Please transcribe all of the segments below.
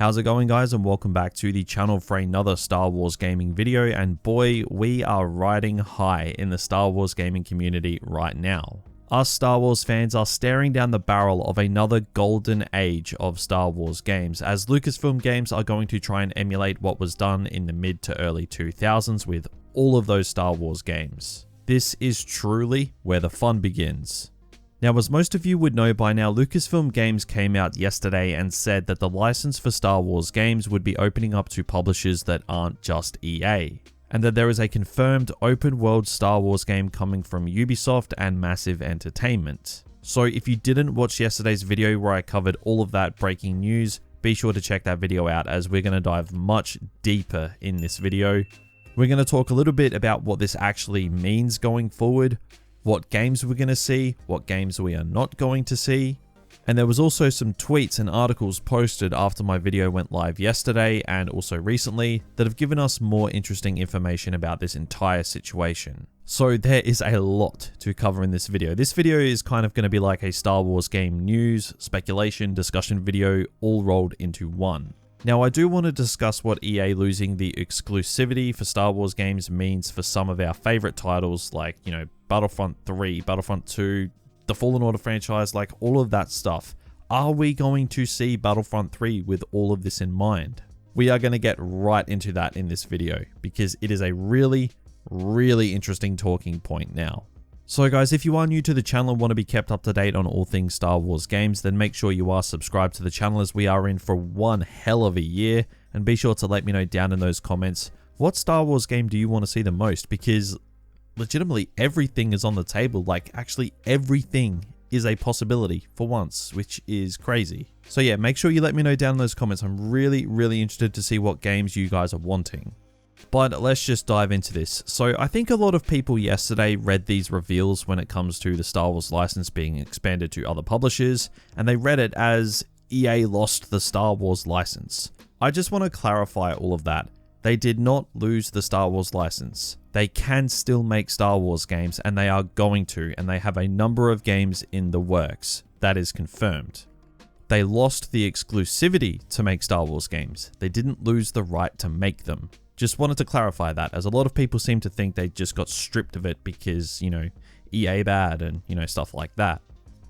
How's it going, guys, and welcome back to the channel for another Star Wars gaming video. And boy, we are riding high in the Star Wars gaming community right now. Us Star Wars fans are staring down the barrel of another golden age of Star Wars games, as Lucasfilm Games are going to try and emulate what was done in the mid to early 2000s with all of those Star Wars games. This is truly where the fun begins. Now, as most of you would know by now, Lucasfilm Games came out yesterday and said that the license for Star Wars games would be opening up to publishers that aren't just EA, and that there is a confirmed open world Star Wars game coming from Ubisoft and Massive Entertainment. So if you didn't watch yesterday's video where I covered all of that breaking news, be sure to check that video out, as we're going to dive much deeper in this video. We're going to talk a little bit about what this actually means going forward, what games we're going to see, what games we are not going to see. And there was also some tweets and articles posted after my video went live yesterday and also recently that have given us more interesting information about this entire situation. So there is a lot to cover in this video. This video is kind of going to be like a Star Wars game news, speculation, discussion video all rolled into one. Now, I do want to discuss what EA losing the exclusivity for Star Wars games means for some of our favorite titles like, Battlefront 3, Battlefront 2, the Fallen Order franchise, like all of that stuff. Are we going to see Battlefront 3 with all of this in mind? We are going to get right into that in this video because it is a really interesting talking point now. So guys, if you are new to the channel and want to be kept up to date on all things Star Wars games, then make sure you are subscribed to the channel, as we are in for one hell of a year. And be sure to let me know down in those comments, what Star Wars game do you want to see the most? Because legitimately everything is on the table. Like, actually everything is a possibility for once, which is crazy. So yeah, make sure you let me know down in those comments. I'm really interested to see what games you guys are wanting. But let's just dive into this. So I think a lot of people yesterday read these reveals when it comes to the Star Wars license being expanded to other publishers, and they read it as EA lost the Star Wars license. I just want to clarify all of that. They did not lose the Star Wars license. They can still make Star Wars games, and they are going to, and they have a number of games in the works. That is confirmed. They lost the exclusivity to make Star Wars games. They didn't lose the right to make them. Just wanted to clarify that, as a lot of people seem to think they just got stripped of it because, EA bad and, stuff like that.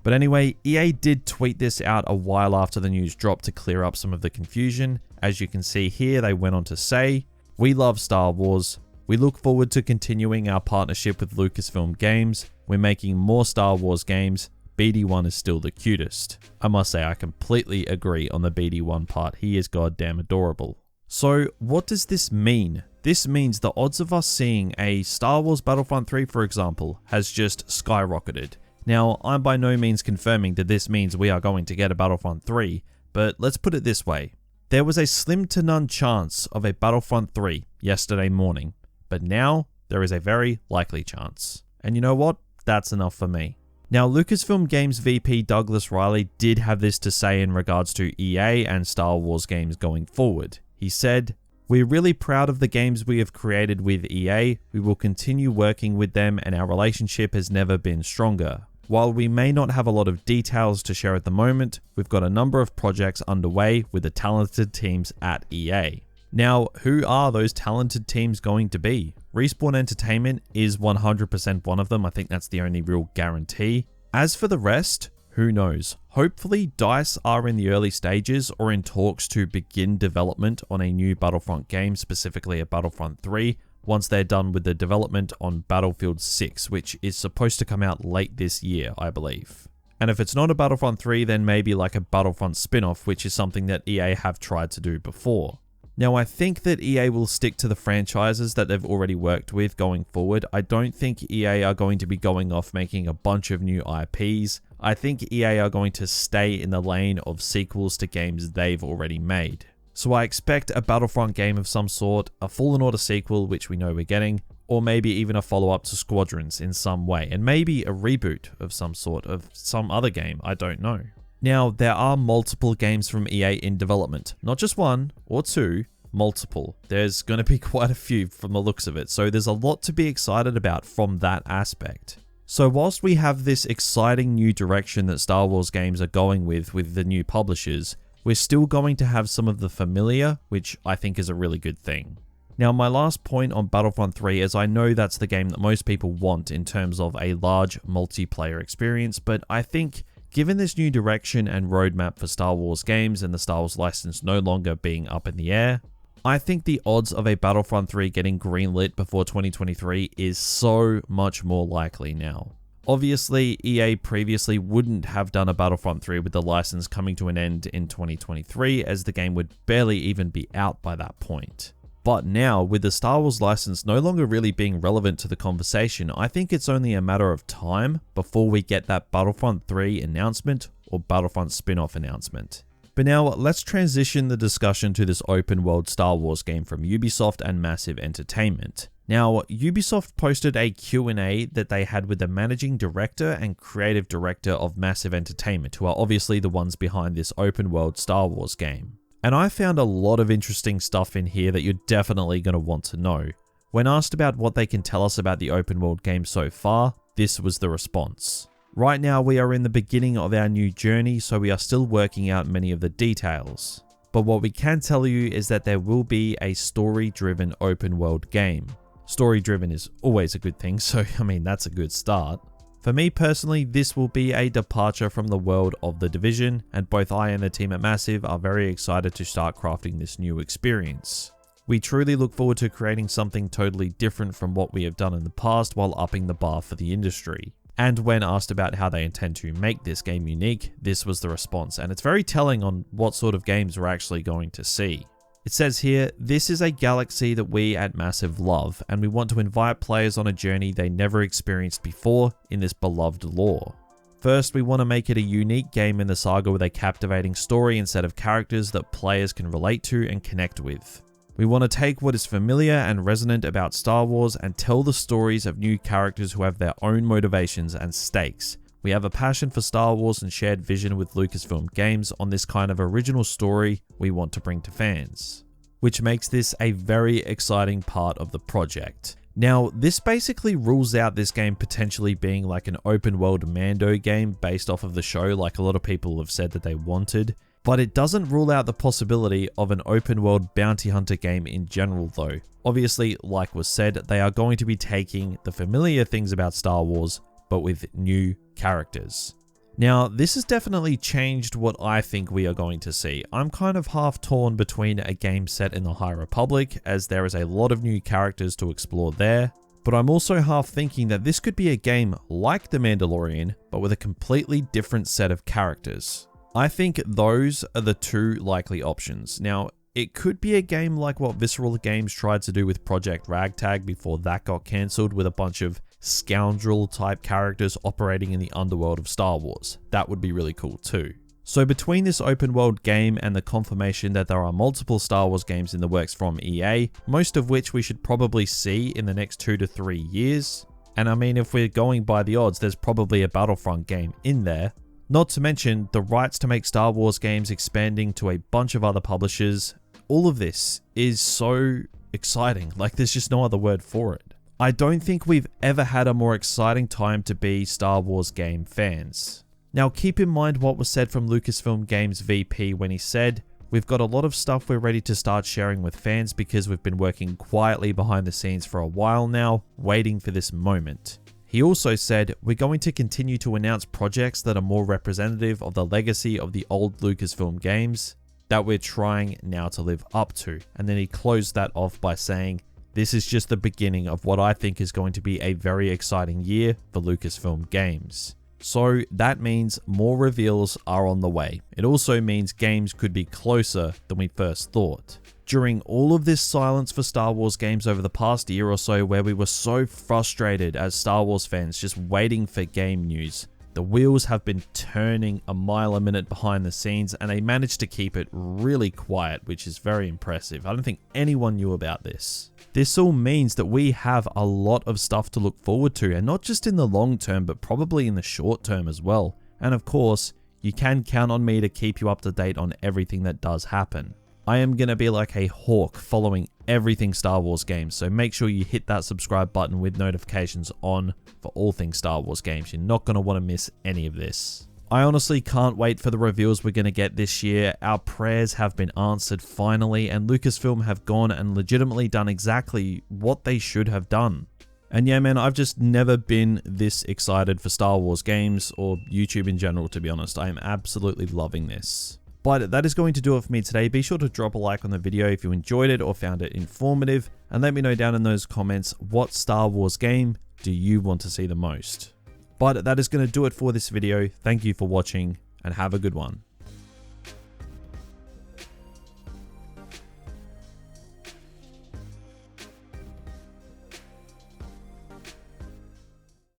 But anyway, EA did tweet this out a while after the news dropped to clear up some of the confusion. As you can see here, they went on to say, "We love Star Wars. We look forward to continuing our partnership with Lucasfilm Games. We're making more Star Wars games. BD1 is still the cutest." I must say, I completely agree on the BD1 part. He is goddamn adorable. So what does this mean? This means the odds of us seeing a Star Wars Battlefront 3, for example, has just skyrocketed. Now, I'm by no means confirming that this means we are going to get a Battlefront 3, but let's put it this way. There was a slim to none chance of a Battlefront 3 yesterday morning, but now there is a very likely chance. And you know what? That's enough for me. Now, Lucasfilm Games VP Douglas Riley did have this to say in regards to EA and Star Wars games going forward. He said, "We're really proud of the games we have created with EA. We will continue working with them, and our relationship has never been stronger. While we may not have a lot of details to share at the moment, we've got a number of projects underway with the talented teams at EA." Now, who are those talented teams going to be? Respawn Entertainment is 100% one of them. I think that's the only real guarantee. As for the rest, who knows? Hopefully, DICE are in the early stages or in talks to begin development on a new Battlefront game, specifically a Battlefront 3, once they're done with the development on Battlefield 6, which is supposed to come out late this year, I believe. And if it's not a Battlefront 3, then maybe like a Battlefront spin-off, which is something that EA have tried to do before. Now, I think that EA will stick to the franchises that they've already worked with going forward. I don't think EA are going to be going off making a bunch of new IPs. I think EA are going to stay in the lane of sequels to games they've already made. So I expect a Battlefront game of some sort, a Fallen Order sequel, which we know we're getting, or maybe even a follow-up to Squadrons in some way, and maybe a reboot of some sort of some other game, I don't know. Now, there are multiple games from EA in development, not just one or two, multiple. There's going to be quite a few from the looks of it, so there's a lot to be excited about from that aspect. So whilst we have this exciting new direction that Star Wars games are going with the new publishers, we're still going to have some of the familiar, which I think is a really good thing. Now, my last point on Battlefront 3 is I know that's the game that most people want in terms of a large multiplayer experience, but I think given this new direction and roadmap for Star Wars games and the Star Wars license no longer being up in the air, I think the odds of a Battlefront 3 getting greenlit before 2023 is so much more likely now. Obviously, EA previously wouldn't have done a Battlefront 3 with the license coming to an end in 2023, as the game would barely even be out by that point. But now, with the Star Wars license no longer really being relevant to the conversation, I think it's only a matter of time before we get that Battlefront 3 announcement or Battlefront spin-off announcement. But now, let's transition the discussion to this open world Star Wars game from Ubisoft and Massive Entertainment. Now, Ubisoft posted a Q&A that they had with the managing director and creative director of Massive Entertainment, who are obviously the ones behind this open world Star Wars game. And I found a lot of interesting stuff in here that you're definitely going to want to know. When asked about what they can tell us about the open world game so far, this was the response. Right now we are in the beginning of our new journey, so we are still working out many of the details. But what we can tell you is that there will be a story-driven open world game. Story-driven is always a good thing, so I mean that's a good start. For me personally, this will be a departure from the world of The Division, and both I and the team at Massive are very excited to start crafting this new experience. We truly look forward to creating something totally different from what we have done in the past while upping the bar for the industry. And when asked about how they intend to make this game unique, this was the response, and it's very telling on what sort of games we're actually going to see. It says here, "This is a galaxy that we at Massive love, and we want to invite players on a journey they never experienced before in this beloved lore. First, we want to make it a unique game in the saga with a captivating story and set of characters that players can relate to and connect with. We want to take what is familiar and resonant about Star Wars and tell the stories of new characters who have their own motivations and stakes. We have a passion for Star Wars and shared vision with Lucasfilm Games on this kind of original story we want to bring to fans." Which makes this a very exciting part of the project. Now, this basically rules out this game potentially being like an open world Mando game based off of the show, like a lot of people have said that they wanted. But it doesn't rule out the possibility of an open world bounty hunter game in general though. Obviously, like was said, they are going to be taking the familiar things about Star Wars, but with new characters. Now, this has definitely changed what I think we are going to see. I'm kind of half torn between a game set in the High Republic, as there is a lot of new characters to explore there, but I'm also half thinking that this could be a game like The Mandalorian, but with a completely different set of characters. I think those are the two likely options. Now, it could be a game like what Visceral Games tried to do with Project Ragtag before that got cancelled, with a bunch of scoundrel type characters operating in the underworld of Star Wars. That would be really cool too. So between this open world game and the confirmation that there are multiple Star Wars games in the works from EA, most of which we should probably see in the next 2 to 3 years, and I mean if we're going by the odds, there's probably a Battlefront game in there, not to mention the rights to make Star Wars games expanding to a bunch of other publishers. All of this is so exciting, like there's just no other word for it. I don't think we've ever had a more exciting time to be Star Wars game fans. Now keep in mind what was said from Lucasfilm Games VP when he said, "We've got a lot of stuff we're ready to start sharing with fans because we've been working quietly behind the scenes for a while now, waiting for this moment." He also said, "We're going to continue to announce projects that are more representative of the legacy of the old Lucasfilm games that we're trying now to live up to." And then he closed that off by saying, "This is just the beginning of what I think is going to be a very exciting year for Lucasfilm Games." So that means more reveals are on the way. It also means games could be closer than we first thought. During all of this silence for Star Wars games over the past year or so, where we were so frustrated as Star Wars fans just waiting for game news, the wheels have been turning a mile a minute behind the scenes, and they managed to keep it really quiet, which is very impressive. I don't think anyone knew about this. This all means that we have a lot of stuff to look forward to, and not just in the long term, but probably in the short term as well. And of course, you can count on me to keep you up to date on everything that does happen. I am going to be like a hawk following everything Star Wars games, so make sure you hit that subscribe button with notifications on for all things Star Wars games. You're not going to want to miss any of this. I honestly can't wait for the reveals we're going to get this year. Our prayers have been answered finally, and Lucasfilm have gone and legitimately done exactly what they should have done. And yeah, man, I've just never been this excited for Star Wars games or YouTube in general, to be honest. I am absolutely loving this. But that is going to do it for me today. Be sure to drop a like on the video if you enjoyed it or found it informative, and let me know down in those comments what Star Wars game do you want to see the most. But that is going to do it for this video. Thank you for watching and have a good one.